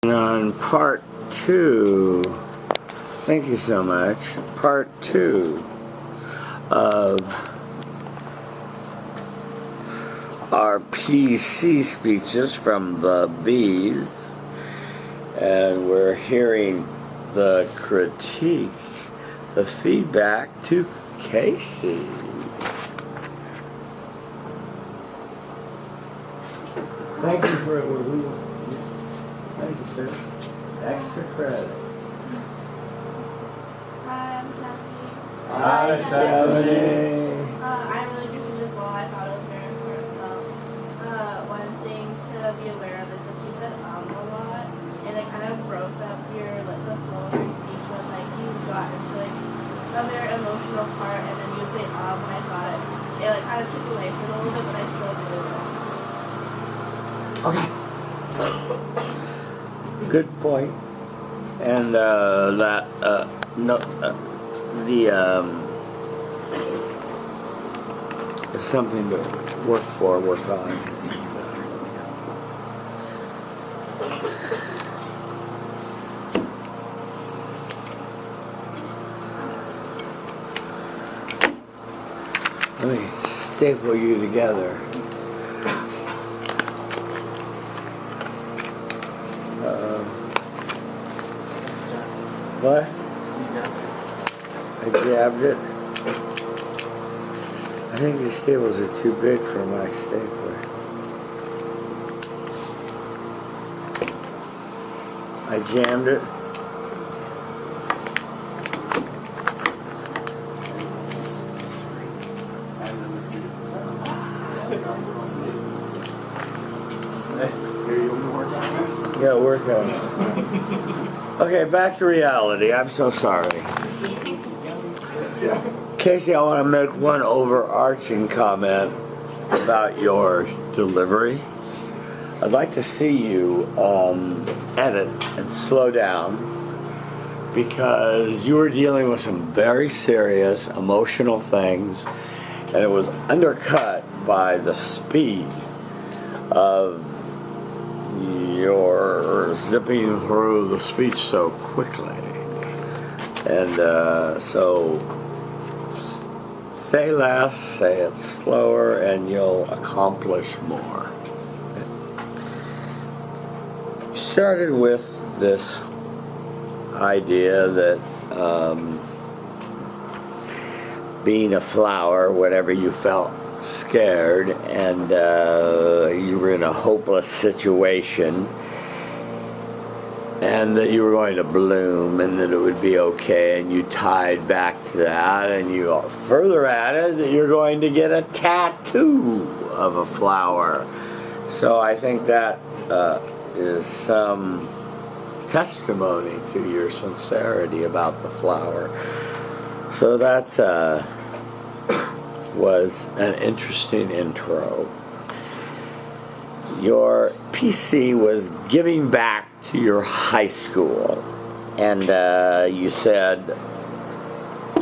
On part 2, thank you so much, part 2 of our PC speeches from the B's, and we're hearing the critique, the feedback to Casey. Thank you for it. Thank you, sir. Extra credit. Hi, I'm Stephanie. Hi, Stephanie. I'm really good as well. I thought it was very important. One thing to be aware of is that you said a lot, and it kind of broke up your the flow of your speech when you got into a very emotional part, and then you would say and I thought it kind of took away from it a little bit, but I still did it well. Okay. Good point. And it's something to work on. Let me staple you together. What? I jabbed it. I think these staples are too big for my stapler. I jammed it. Yeah, work on it. Okay, back to reality. I'm so sorry. Casey, I want to make one overarching comment about your delivery. I'd like to see you edit and slow down, because you were dealing with some very serious emotional things, and it was undercut by the speed of your zipping through the speech so quickly. And so say less, say it slower, and you'll accomplish more. You started with this idea that being a flower, whenever you felt scared and you were in a hopeless situation, and that you were going to bloom and that it would be okay, and you tied back to that, and you further added that you're going to get a tattoo of a flower. So I think that is some testimony to your sincerity about the flower. So that's was an interesting intro. Your PC was giving back to your high school, and you said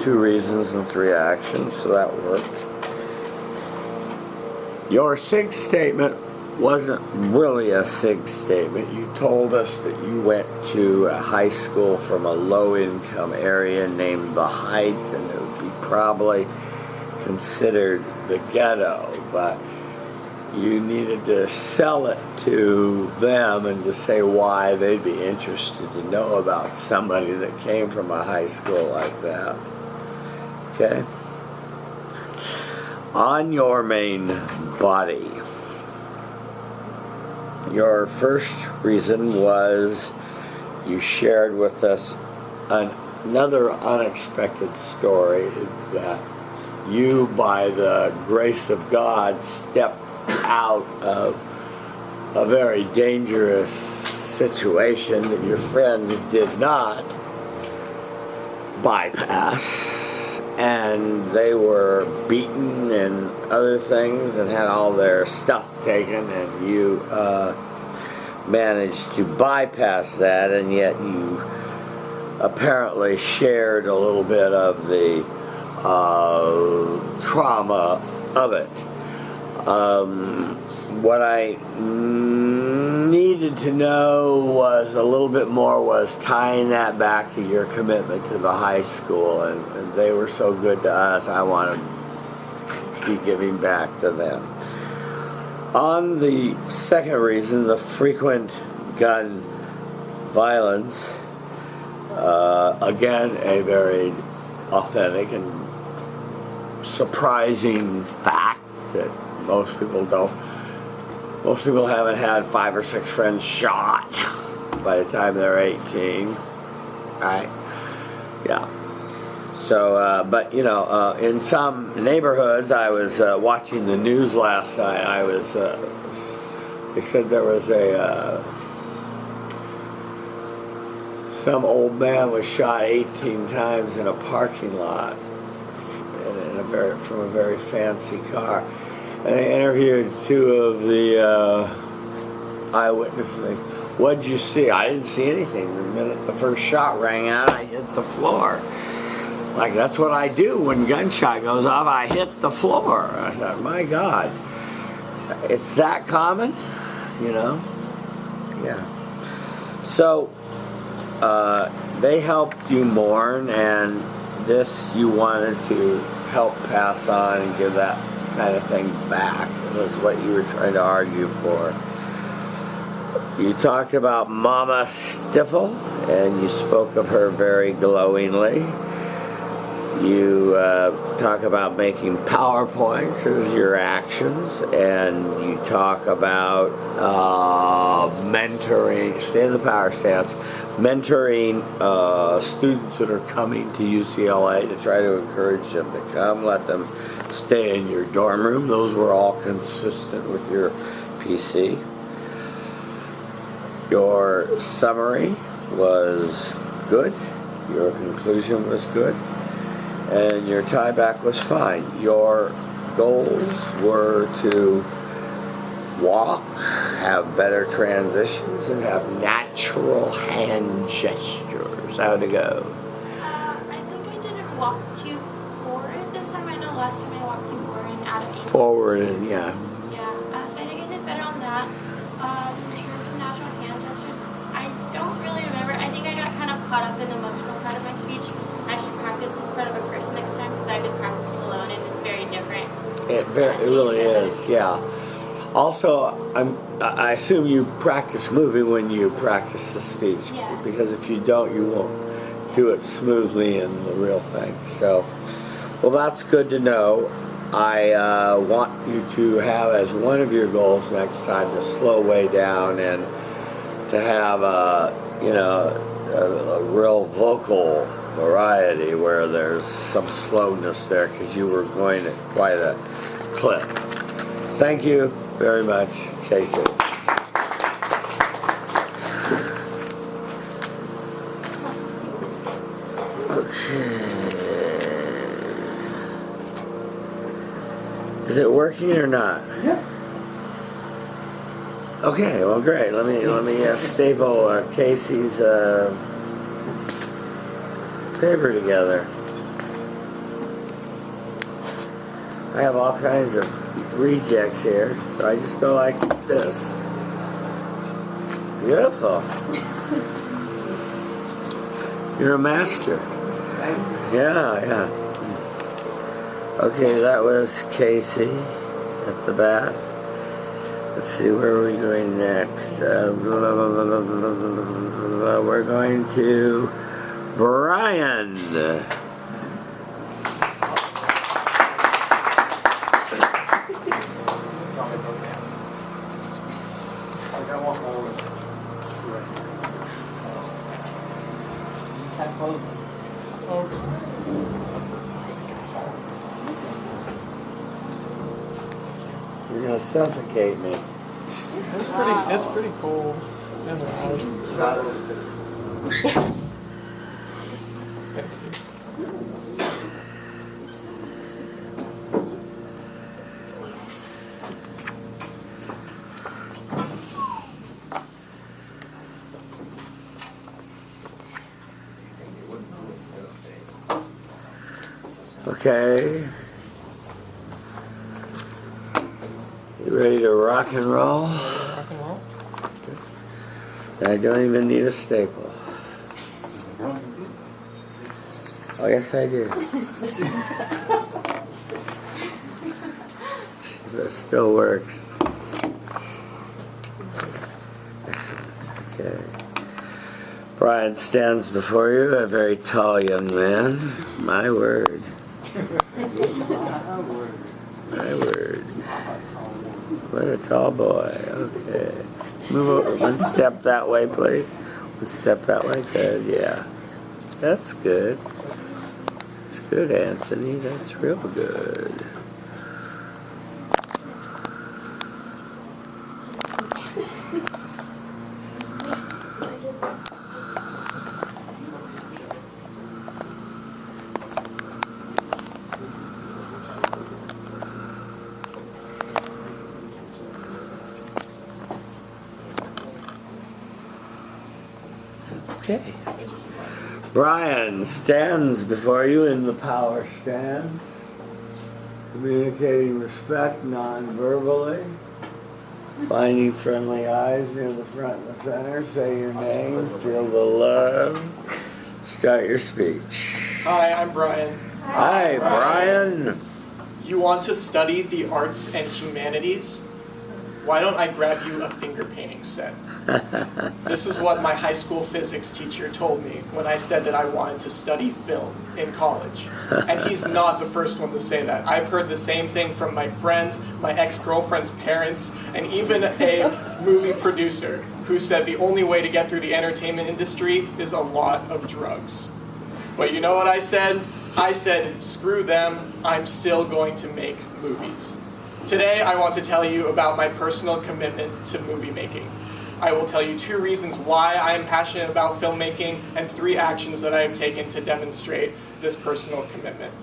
2 reasons and 3 actions, so that worked. Your SIG statement wasn't really a SIG statement. You told us that you went to a high school from a low-income area named The Height, and it would be probably considered the ghetto, but you needed to sell it to them and to say why they'd be interested to know about somebody that came from a high school like that. Okay? On your main body, your first reason was you shared with us another unexpected story that you, by the grace of God, stepped out of a very dangerous situation that your friends did not bypass, and they were beaten and other things and had all their stuff taken, and you managed to bypass that, and yet you apparently shared a little bit of the trauma of it. what I needed to know was a little bit more, was tying that back to your commitment to the high school, and they were so good to us. I want to be giving back to them. On the second reason, the frequent gun violence, again, a very authentic and surprising fact that most people don't. Most people haven't had 5 or 6 friends shot by the time they're 18, right? Yeah. So, but you know, in some neighborhoods, I was watching the news last night. I was, they said there was some old man was shot 18 times in a parking lot from a very fancy car. And they interviewed 2 of the eyewitnesses. What'd you see? I didn't see anything. The minute the first shot rang out, I hit the floor. Like, that's what I do when gunshot goes off. I hit the floor. I thought, my God, it's that common, you know? Yeah. So, they helped you mourn, and this you wanted to help pass on and give that kind of thing back. It was what you were trying to argue for. You talked about Mama Stiffle, and you spoke of her very glowingly. You talk about making PowerPoints as your actions, and you talk about mentoring, stay in the power stance, mentoring students that are coming to UCLA to try to encourage them to come, let them stay in your dorm room. Those were all consistent with your PC. Your summary was good. Your conclusion was good. And your tieback was fine. Your goals were to walk, have better transitions, and have natural hand gestures. How'd it go? I think I didn't walk too forward this time. I know last time I walked too forward and out of aim. Forward and yeah. Yeah, so I think I did better on that. In terms of natural hand gestures, I don't really remember. I think I got kind of caught up in the emotional part of my speech. I should practice in front of a person next time because I've been practicing alone and it's very different. It really is, yeah. Also, I assume you practice moving when you practice the speech, yeah. Because if you don't, you won't do it smoothly in the real thing. So, well, that's good to know. I want you to have as one of your goals next time to slow way down and to have a real vocal variety where there's some slowness there, because you were going at quite a clip. Thank you very much, Casey. Okay. Is it working or not? Yeah. Okay, well, great. Let me staple Casey's paper together. I have all kinds of rejects here, so I just go like this. Beautiful. You're a master. Yeah. Okay, that was Casey at the bat. Let's see, where are we going next? We're going to Brian. You're gonna suffocate me. That's pretty cool. Thanks, dude. Okay. ready to rock and roll? Rock and roll. I don't even need a staple. Oh, yes, I do. That still works. Okay. Brian stands before you, a very tall young man. My word. My word. What a tall boy. Okay. Move over. One step that way, please. One step that way. Good. Yeah. That's good. That's good, Anthony. That's real good. Okay. Brian stands before you in the power stance, communicating respect non-verbally, finding friendly eyes near the front and the center. Say your name, feel the love. Start your speech. Hi, I'm Brian. Hi, Brian. You want to study the arts and humanities? Why don't I grab you a finger painting set? This is what my high school physics teacher told me when I said that I wanted to study film in college. And he's not the first one to say that. I've heard the same thing from my friends, my ex-girlfriend's parents, and even a movie producer who said the only way to get through the entertainment industry is a lot of drugs. But you know what I said? I said, screw them, I'm still going to make movies. Today I want to tell you about my personal commitment to movie making. I will tell you 2 reasons why I am passionate about filmmaking and 3 actions that I have taken to demonstrate this personal commitment.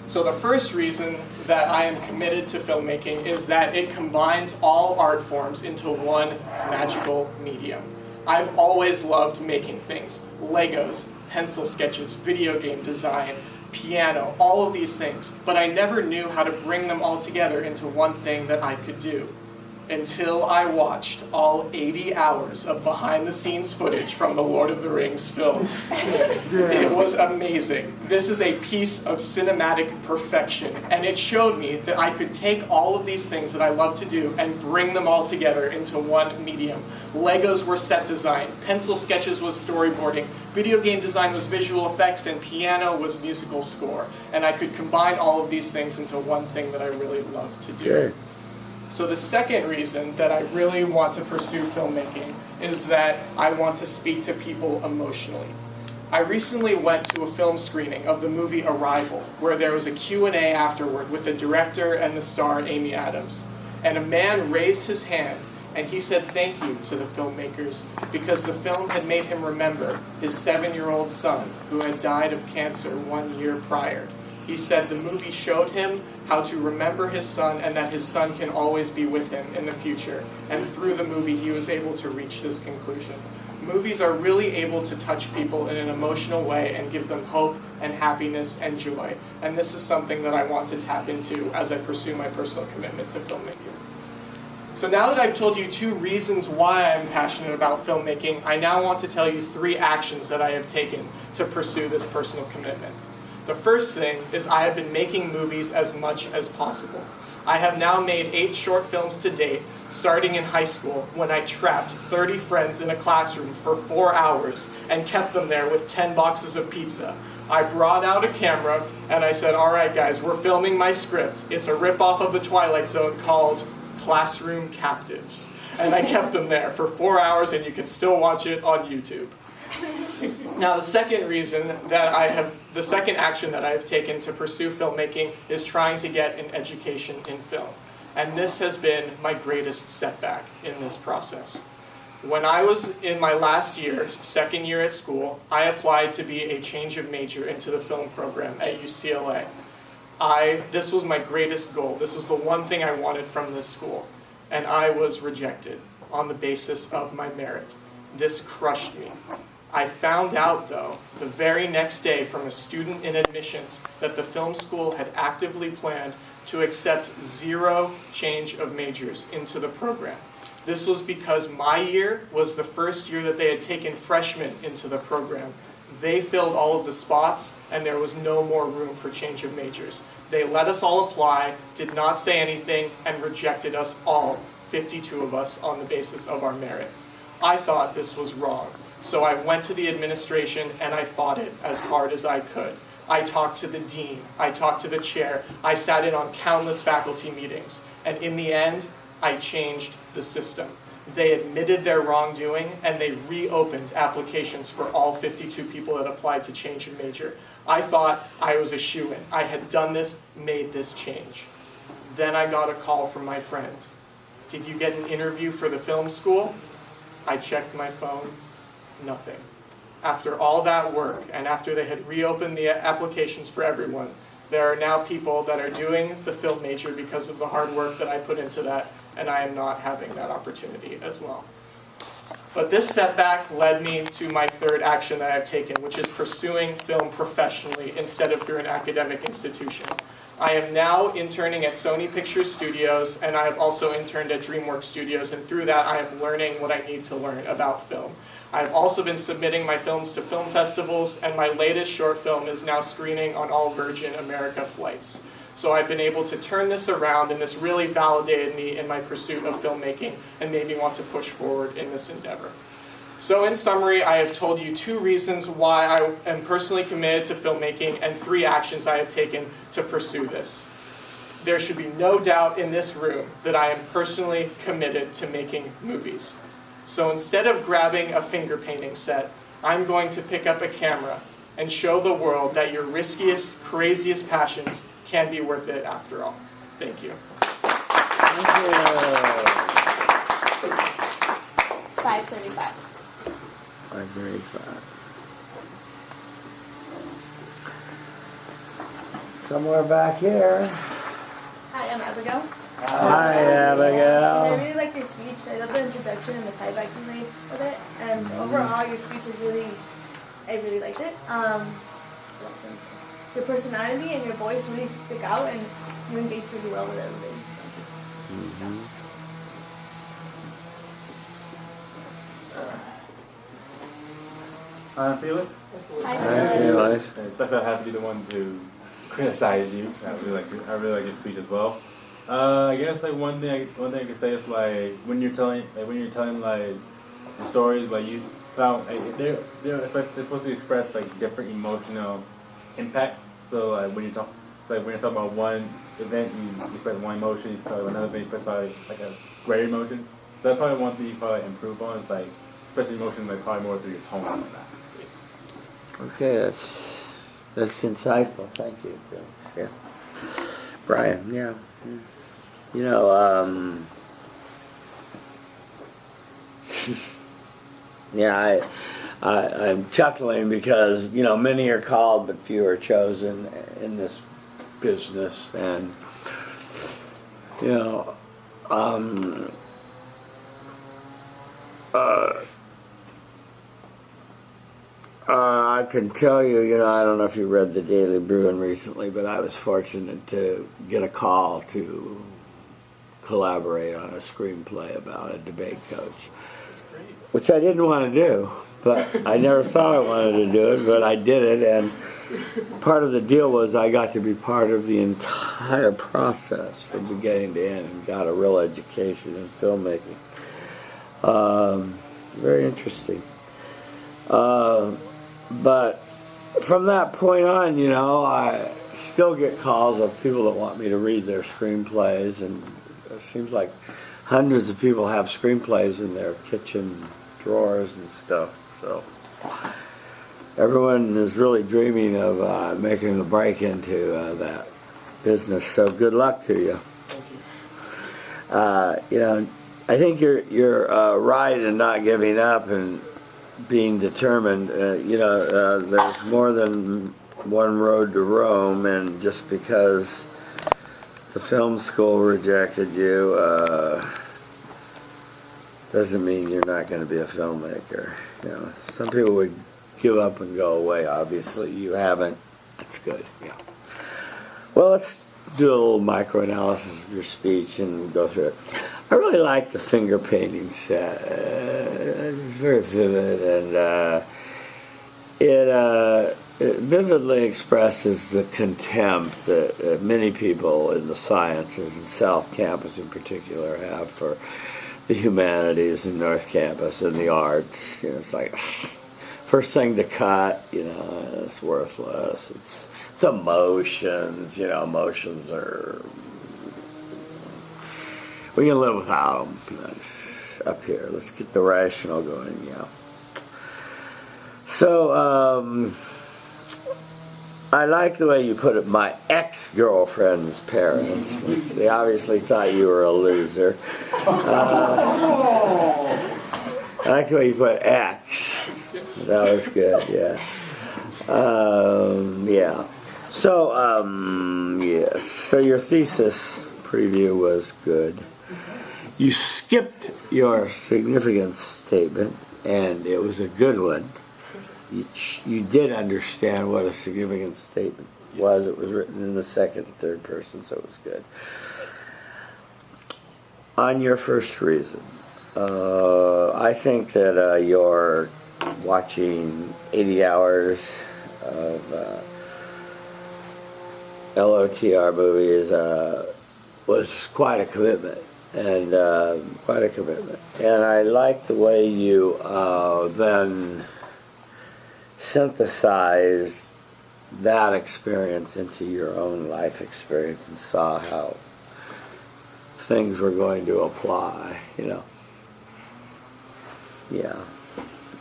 So the first reason that I am committed to filmmaking is that it combines all art forms into one magical medium. I've always loved making things. Legos, pencil sketches, video game design, piano, all of these things. But I never knew how to bring them all together into one thing that I could do. Until I watched all 80 hours of behind-the-scenes footage from the Lord of the Rings films. It was amazing. This is a piece of cinematic perfection, and it showed me that I could take all of these things that I love to do and bring them all together into one medium. Legos were set design, pencil sketches was storyboarding, video game design was visual effects, and piano was musical score. And I could combine all of these things into one thing that I really love to do. Okay. So the second reason that I really want to pursue filmmaking is that I want to speak to people emotionally. I recently went to a film screening of the movie Arrival, where there was a Q&A afterward with the director and the star Amy Adams. And a man raised his hand and he said thank you to the filmmakers because the film had made him remember his 7-year-old son who had died of cancer 1 year prior. He said the movie showed him how to remember his son and that his son can always be with him in the future. And through the movie, he was able to reach this conclusion. Movies are really able to touch people in an emotional way and give them hope and happiness and joy. And this is something that I want to tap into as I pursue my personal commitment to filmmaking. So now that I've told you 2 reasons why I'm passionate about filmmaking, I now want to tell you 3 actions that I have taken to pursue this personal commitment. The first thing is I have been making movies as much as possible. I have now made 8 short films to date, starting in high school when I trapped 30 friends in a classroom for 4 hours and kept them there with 10 boxes of pizza. I brought out a camera and I said, all right guys, we're filming my script. It's a ripoff of The Twilight Zone called Classroom Captives. And I kept them there for 4 hours and you can still watch it on YouTube. Now the second action that I have taken to pursue filmmaking is trying to get an education in film. And this has been my greatest setback in this process. When I was in my last year, 2nd year at school, I applied to be a change of major into the film program at UCLA. This was my greatest goal. This was the one thing I wanted from this school. And I was rejected on the basis of my merit. This crushed me. I found out, though, the very next day from a student in admissions that the film school had actively planned to accept 0 change of majors into the program. This was because my year was the first year that they had taken freshmen into the program. They filled all of the spots, and there was no more room for change of majors. They let us all apply, did not say anything, and rejected us all, 52 of us, on the basis of our merit. I thought this was wrong, so I went to the administration and I fought it as hard as I could. I talked to the dean, I talked to the chair, I sat in on countless faculty meetings, and in the end, I changed the system. They admitted their wrongdoing, and they reopened applications for all 52 people that applied to change a major. I thought I was a shoo-in. I had done this, made this change. Then I got a call from my friend. Did you get an interview for the film school? I checked my phone, nothing. After all that work, and after they had reopened the applications for everyone, there are now people that are doing the film major because of the hard work that I put into that, and I am not having that opportunity as well. But this setback led me to my third action that I've taken, which is pursuing film professionally instead of through an academic institution. I am now interning at Sony Pictures Studios, and I have also interned at DreamWorks Studios, and through that I am learning what I need to learn about film. I've also been submitting my films to film festivals, and my latest short film is now screening on all Virgin America flights. So I've been able to turn this around, and this really validated me in my pursuit of filmmaking and made me want to push forward in this endeavor. So in summary, I have told you 2 reasons why I am personally committed to filmmaking and 3 actions I have taken to pursue this. There should be no doubt in this room that I am personally committed to making movies. So instead of grabbing a finger painting set, I'm going to pick up a camera and show the world that your riskiest, craziest passions can be worth it after all. Thank you. Thank you. 5:35. 5:35. Somewhere back here. Hi, I'm Abigail. Hi, I Abigail. really like your speech. I love the introduction and the sideback you made with it. And overall, your speech is I really liked it. Your personality and your voice really stick out, and you engage pretty well with everybody. Felix? Hi, Hi, Felix. Felix. It sucks I have to be the one to criticize you. I really like your speech as well. I guess like one thing I can say is like when you're telling like the stories, like you found like, they're supposed to express like different emotional impact. So like when you talk about one event, you express one emotion. You express another event, you express like a greater emotion. So that's probably one thing you probably improve on is like expressing emotions like probably more through your tone and that. Okay, that's insightful. Thank you. Yeah. Brian, yeah. You know, yeah, I'm chuckling because, you know, many are called but few are chosen in this business. And, you know, I can tell you, you know, I don't know if you read the Daily Bruin recently, but I was fortunate to get a call to collaborate on a screenplay about a debate coach, which I didn't want to do, but I never thought I wanted to do it, but I did it, and part of the deal was I got to be part of the entire process from beginning to end and got a real education in filmmaking. Very interesting. But from that point on, you know, I still get calls of people that want me to read their screenplays, and it seems like hundreds of people have screenplays in their kitchen drawers and stuff. So everyone is really dreaming of making a break into that business. So good luck to you. Thank you. You know, I think you're right in not giving up and being determined. You know, there's more than one road to Rome, and just because the film school rejected you doesn't mean you're not going to be a filmmaker. You know, some people would give up and go away. Obviously, you haven't. That's good. Yeah. Well, do a little microanalysis of your speech and go through it. I really like the finger painting set. It's very vivid, and it vividly expresses the contempt that many people in the sciences and South Campus in particular have for the humanities and North Campus and the arts. You know, it's like first thing to cut. You know, it's worthless. It's emotions. You know, emotions are, we can live without them. You know, up here, let's get the rational going. Yeah. So, I like the way you put it, my ex-girlfriend's parents. They obviously thought you were a loser. I like the way you put ex. That was good, yeah. Yeah. So, yes. So your thesis preview was good. You skipped your significance statement, and it was a good one. You did understand what a significant statement was. It was written in the second and third person, so it was good. On your first reason, I think that your watching 80 hours of LOTR movies was quite a commitment, and I like the way you then synthesized that experience into your own life experience and saw how things were going to apply, you know. Yeah.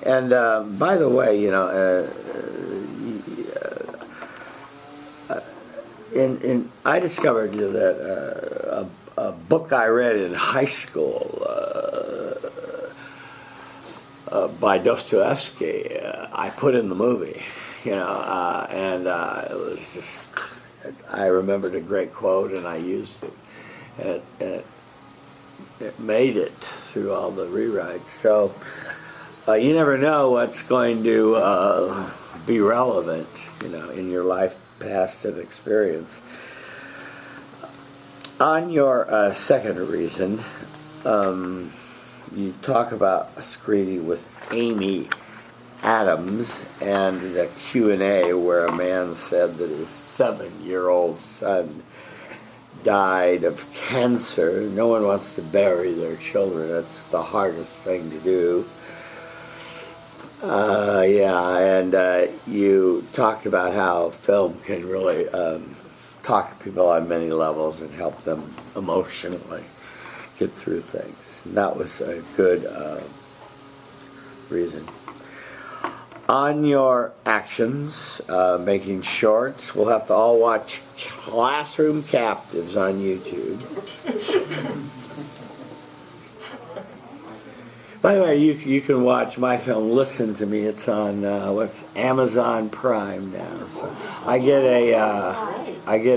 And by the way, you know, I discovered that a book I read in high school by Dostoevsky, I put in the movie, you know, and it was just, I remembered a great quote and I used it, and it made it through all the rewrites. So you never know what's going to be relevant, you know, in your life, past, and experience. On your second reason, you talk about a screening with Amy Adams and the Q&A where a man said that his 7-year-old son died of cancer. No one wants to bury their children. That's the hardest thing to do. Yeah, and you talked about how film can really talk to people on many levels and help them emotionally get through things. And that was a good reason. On your actions, making shorts, we'll have to all watch Classroom Captives on YouTube. By the way, you can watch my film Listen to Me. It's on Amazon Prime now. So I get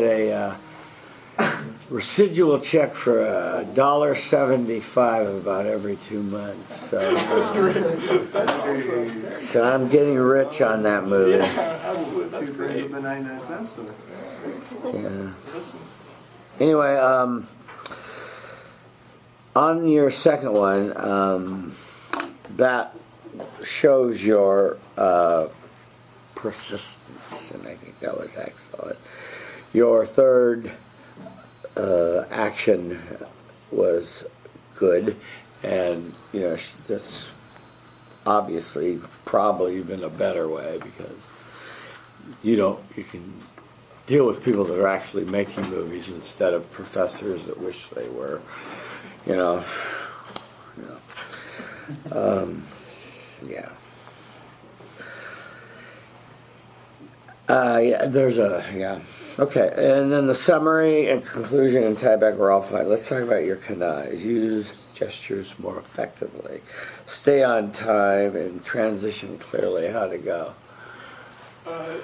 a residual check for $1.75 about every 2 months. So, That's great. That's great. So I'm getting rich on that movie. Yeah, absolutely. That's great. The 99-cent store. Yeah. Listen. Anyway, on your second one, that shows your persistence, and I think that was excellent. Your third action was good, and you know that's obviously probably even a better way because you can deal with people that are actually making movies instead of professors that wish they were. Yeah. Okay, and then the summary and conclusion and tieback were all fine. Let's talk about your kanais. Use gestures more effectively. Stay on time and transition clearly. How to go?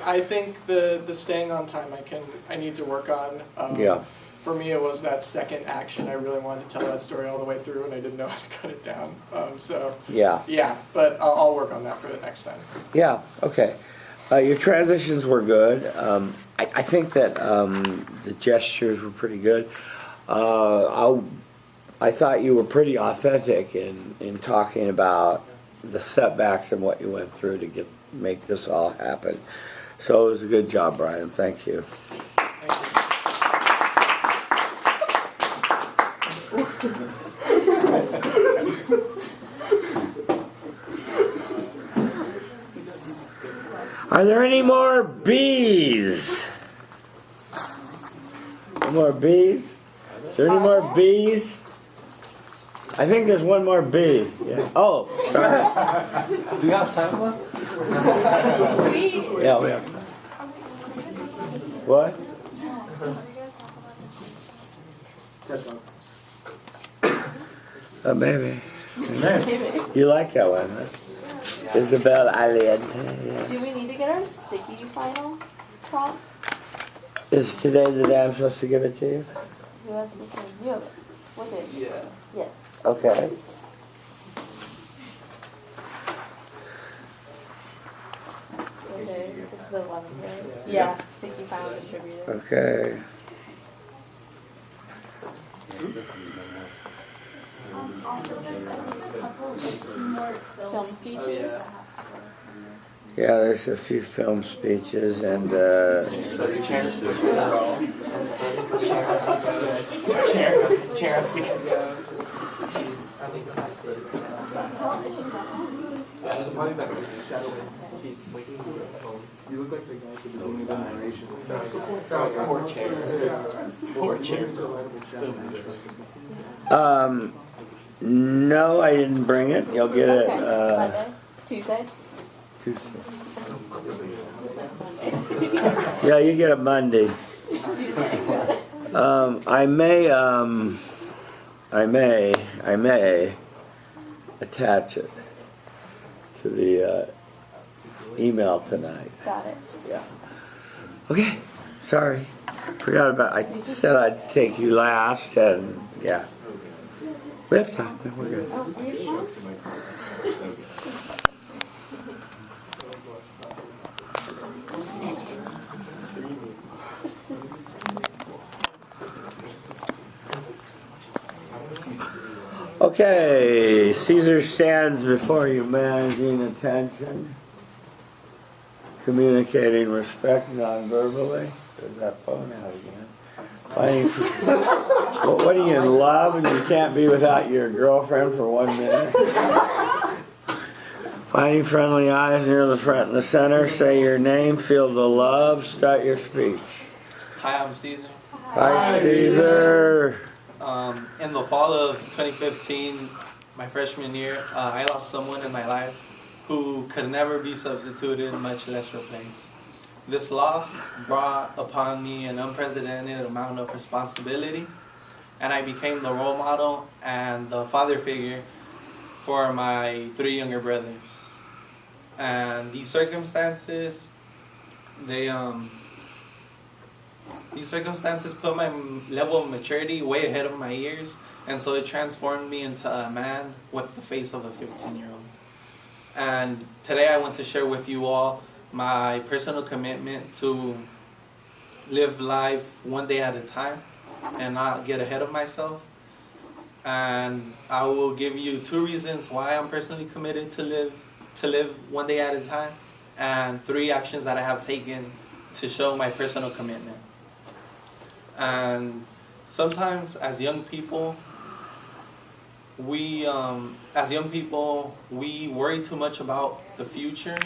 I think the staying on time I need to work on. Yeah. For me, it was that second action. I really wanted to tell that story all the way through, and I didn't know how to cut it down. Yeah, but I'll work on that for the next time. Yeah, okay. Your transitions were good. I think that the gestures were pretty good. I thought you were pretty authentic in talking about the setbacks and what you went through to make this all happen. So it was a good job, Brian. Thank you. Are there any more bees? Any more bees? Is there any more bees? I think there's one more bee. Yeah. Oh, sorry. Do you have time left? Yeah, we have. What? Maybe. You like that one, huh? Isabel Alien. Yeah. Do we need to get our sticky final prompt? Is today the day I'm supposed to give it to you? Who has this one? You have it. What day? Yeah. Yes. Okay. Okay. It's the 11th, right? Yeah. Sticky final distributed. Okay. Also, there's I think a couple like more film speeches. Yeah, there's a few film speeches and You look like the guy who's doing the narration. Poor chair. no, I didn't bring it. You'll get it Monday? Tuesday? Tuesday. Yeah, you get it Monday. I may attach it to the email tonight. Got it. Yeah. Okay. Sorry. Forgot about. I said I'd take you last, and yeah. We have time. We're good. Oh, are you sure? Okay, Caesar stands before you, managing attention, communicating respect non-verbally. There's that phone out again. What are you, in love and you can't be without your girlfriend for 1 minute? Finding friendly eyes near the front and the center. Say your name, feel the love, start your speech. Hi, I'm Caesar. Hi, Caesar. In the fall of 2015, my freshman year, I lost someone in my life who could never be substituted, much less replaced. This loss brought upon me an unprecedented amount of responsibility, and I became the role model and the father figure for my 3 younger brothers. And these circumstances put my level of maturity way ahead of my years, and so it transformed me into a man with the face of a 15-year-old. And today I want to share with you all my personal commitment to live life one day at a time and not get ahead of myself. And I will give you 2 reasons why I'm personally committed to live one day at a time, and 3 actions that I have taken to show my personal commitment. And sometimes as young people, we worry too much about the future,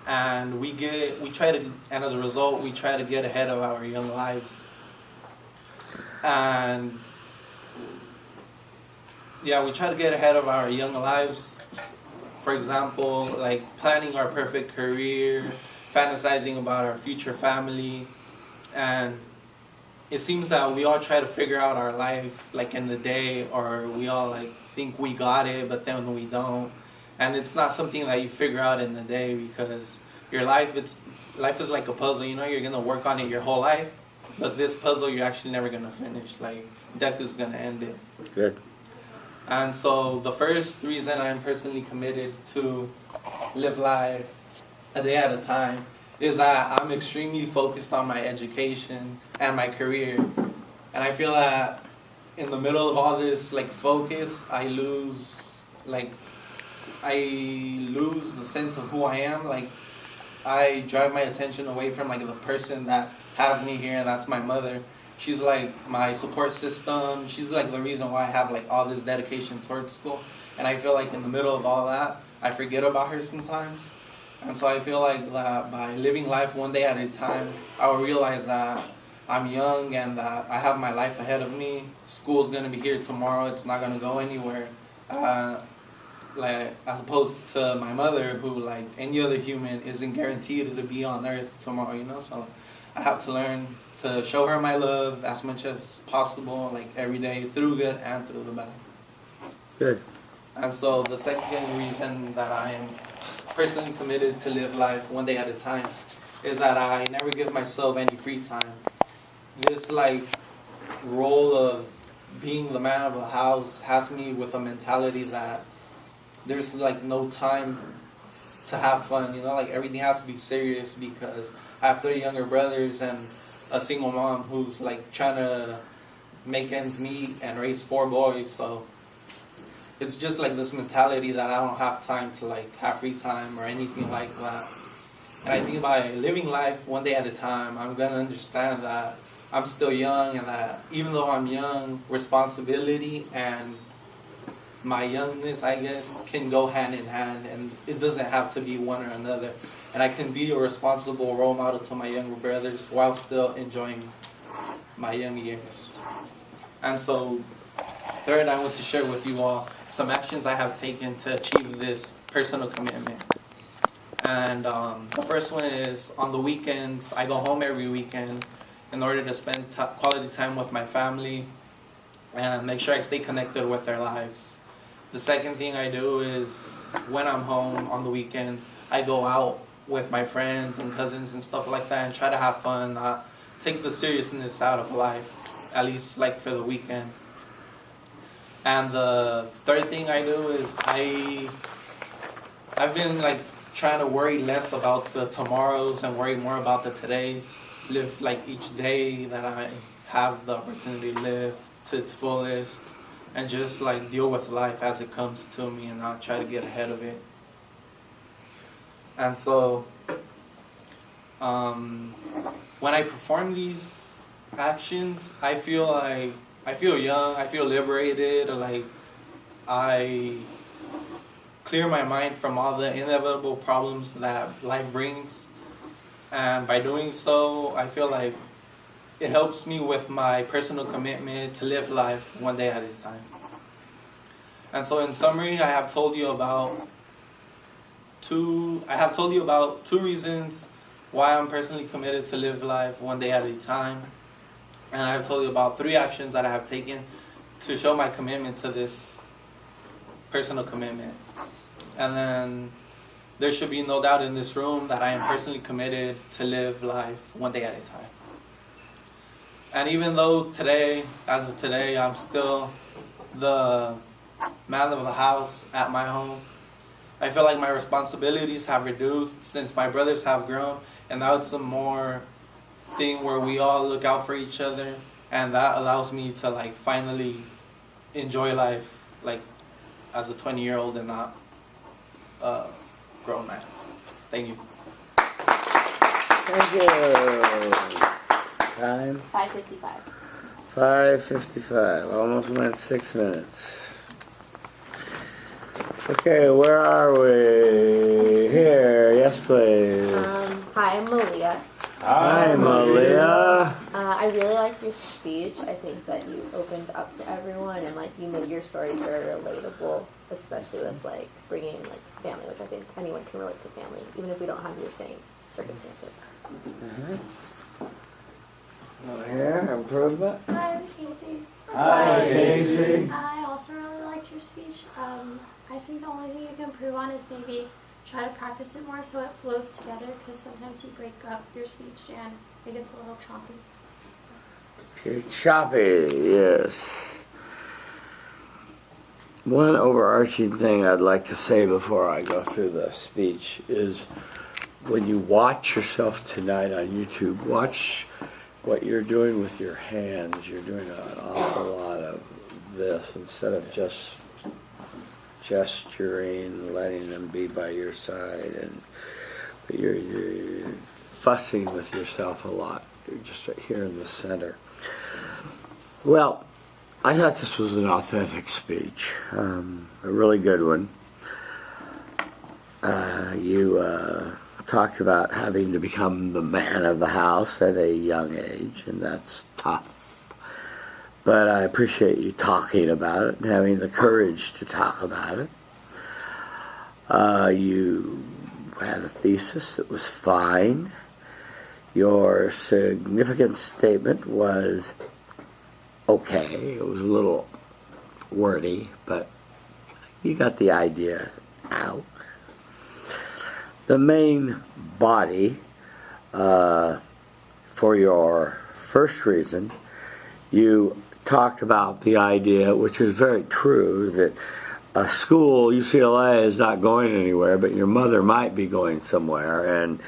and as a result we try to get ahead of our young lives. And yeah, we try to get ahead of our young lives. For example, like planning our perfect career, fantasizing about our future family, and it seems that we all try to figure out our life like in the day, or we all like think we got it, but then we don't. And it's not something that you figure out in the day, because your life is like a puzzle. You know, you're gonna work on it your whole life, but this puzzle you're actually never gonna finish. Like death is gonna end it. Good. And so the first reason I'm personally committed to live life a day at a time is that I'm extremely focused on my education and my career. And I feel that in the middle of all this like focus, I lose the sense of who I am. Like, I drive my attention away from like the person that has me here, and that's my mother. She's like my support system. She's like the reason why I have like all this dedication towards school. And I feel like in the middle of all that, I forget about her sometimes. And so I feel like that by living life one day at a time, I will realize that I'm young and that I have my life ahead of me. School's gonna be here tomorrow. It's not gonna go anywhere. Like, as opposed to my mother, who like any other human isn't guaranteed to be on earth tomorrow, you know. So I have to learn to show her my love as much as possible, like every day, through good and through the bad. Good. And so the second reason that I am personally committed to live life one day at a time is that I never give myself any free time. This like role of being the man of the house has me with a mentality that there's like no time to have fun, you know, like everything has to be serious because I have 3 younger brothers and a single mom who's like trying to make ends meet and raise 4 boys. So it's just like this mentality that I don't have time to like have free time or anything like that. And I think by living life one day at a time, I'm gonna understand that I'm still young, and that even though I'm young, responsibility and my youngness, I guess, can go hand in hand, and it doesn't have to be one or another. And I can be a responsible role model to my younger brothers while still enjoying my young years. And so, third, I want to share with you all some actions I have taken to achieve this personal commitment. And the first one is on the weekends. I go home every weekend in order to spend quality time with my family and make sure I stay connected with their lives. The second thing I do is when I'm home on the weekends, I go out with my friends and cousins and stuff like that and try to have fun, not take the seriousness out of life, at least like for the weekend. And the third thing I do is I've been like trying to worry less about the tomorrows and worry more about the todays. Live like each day that I have the opportunity to live to its fullest, and just like deal with life as it comes to me and not try to get ahead of it. And so when I perform these actions, I feel young, I feel liberated, like I clear my mind from all the inevitable problems that life brings. And by doing so, I feel like it helps me with my personal commitment to live life one day at a time. And so in summary, I have told you about two reasons why I'm personally committed to live life one day at a time. And I have told you about 3 actions that I have taken to show my commitment to this personal commitment. And then there should be no doubt in this room that I am personally committed to live life one day at a time. And even though today, as of today, I'm still the man of the house at my home, I feel like my responsibilities have reduced since my brothers have grown, and now it's a more thing where we all look out for each other, and that allows me to like finally enjoy life like as a 20-year-old and not a grown man. Thank you. Thank you. Time? 5:55. 5:55. Almost went 6 minutes. Okay, where are we? Here, yes please. Hi, I'm Malia. Hi, Malia. I really liked your speech. I think that you opened up to everyone, and like you made your stories very relatable, especially with like bringing in like family, which I think anyone can relate to family, even if we don't have your same circumstances. Here, improvement. Hi, I'm Casey. Hi, Casey. I also really liked your speech. I think the only thing you can improve on is maybe try to practice it more so it flows together, because sometimes you break up your speech and it gets a little choppy. Okay, choppy, yes. One overarching thing I'd like to say before I go through the speech is when you watch yourself tonight on YouTube, watch what you're doing with your hands. You're doing an awful lot of this instead of just gesturing, letting them be by your side, and you're fussing with yourself a lot. You're just right here in the center. Well, I thought this was an authentic speech, a really good one. You talked about having to become the man of the house at a young age, and that's tough. But I appreciate you talking about it and having the courage to talk about it. You had a thesis that was fine. Your significant statement was okay. It was a little wordy, but you got the idea out. The main body, for your first reason, you talked about the idea, which is very true, that a school, UCLA, is not going anywhere, but your mother might be going somewhere. And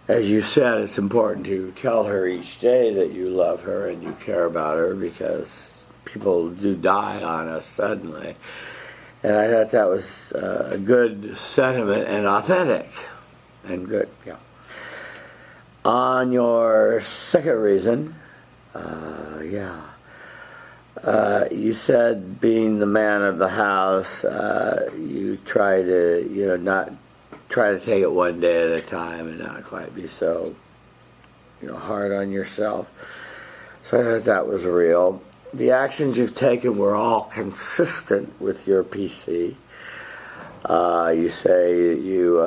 as you said, it's important to tell her each day that you love her and you care about her, because people do die on us suddenly. And I thought that was a good sentiment and authentic and good. Yeah. On your second reason, you said being the man of the house, you try to, not try to take it one day at a time and not quite be so, hard on yourself. So I thought that was real. The actions you've taken were all consistent with your PC. You say you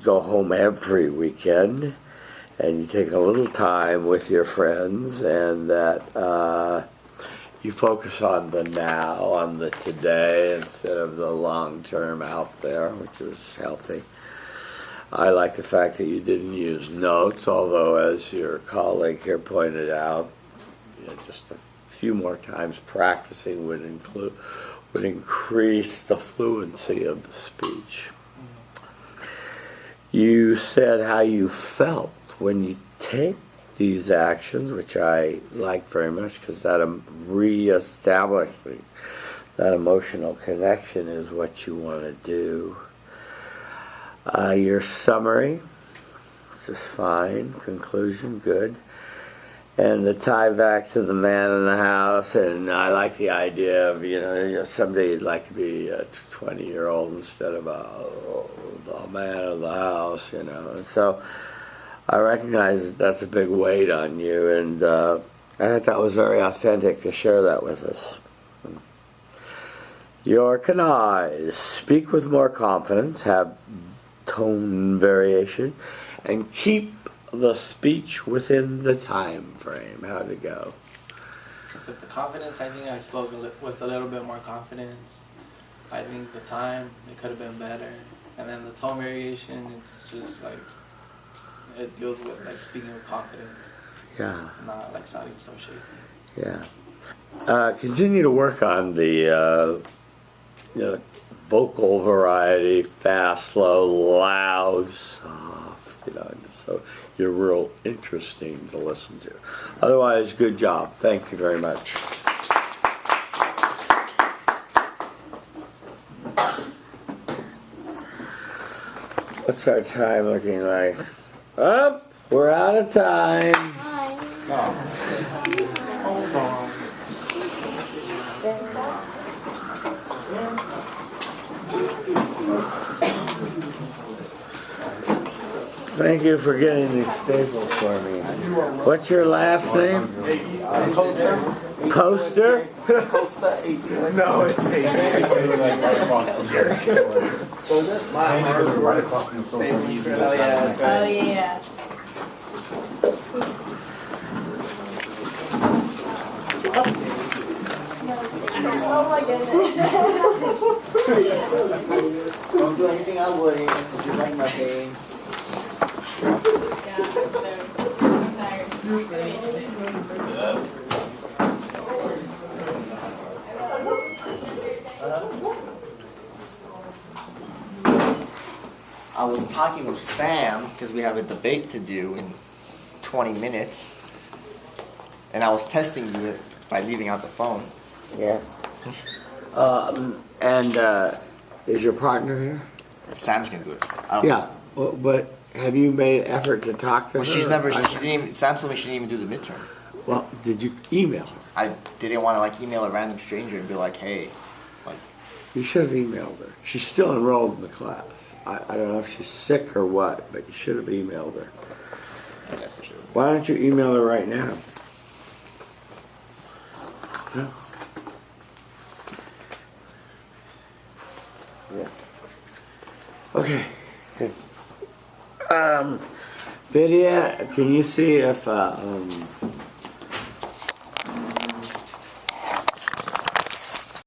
go home every weekend and you take a little time with your friends, and that you focus on the now, on the today, instead of the long term out there, which is healthy. I like the fact that you didn't use notes, although, as your colleague here pointed out, just a few more times practicing would increase the fluency of the speech. You said how you felt when you take these actions, which I like very much, because that reestablishing that emotional connection is what you want to do. Your summary, which is fine. Conclusion, good. And the tie back to the man in the house, and I like the idea of, someday you'd like to be a 20-year-old instead of the man of the house, And so I recognize that that's a big weight on you, and I thought that was very authentic to share that with us. Your canais, speak with more confidence, have tone variation, and keep the speech within the time frame. How'd it go? With the confidence, I think I spoke with a little bit more confidence. I think the time, it could have been better. And then the tone variation, it's just like, it deals with like speaking with confidence. Yeah. Not like sounding so shaky. Yeah. Continue to work on the vocal variety, fast, slow, loud, soft, so you're real interesting to listen to. Otherwise, good job. Thank you very much. What's our time looking like? Up! We're out of time. Hi. Hold on. Thank you for getting these staples for me. What's your last name? Coaster? Poster? Coaster, AC. No, it's Right across from the sofa. Oh yeah, that's right. Oh yeah. Oh my goodness. Don't do anything I wouldn't. Just like my thing. Yeah, I'm tired. It's gonna be interesting. I was talking with Sam because we have a debate to do in 20 minutes. And I was testing you by leaving out the phone. Yes. Is your partner here? Sam's gonna do it. I don't Yeah, well, but have you made an effort to talk to her? Well, she's never. She didn't even. Sam told me she didn't even do the midterm. Well, did you email her? I didn't want to like email a random stranger and be like, hey, like. You should have emailed her. She's still enrolled in the class. I don't know if she's sick or what, but you should have emailed her. I guess I should. Why don't you email her right now? No? Yeah. Okay. Good. Vidya, can you see if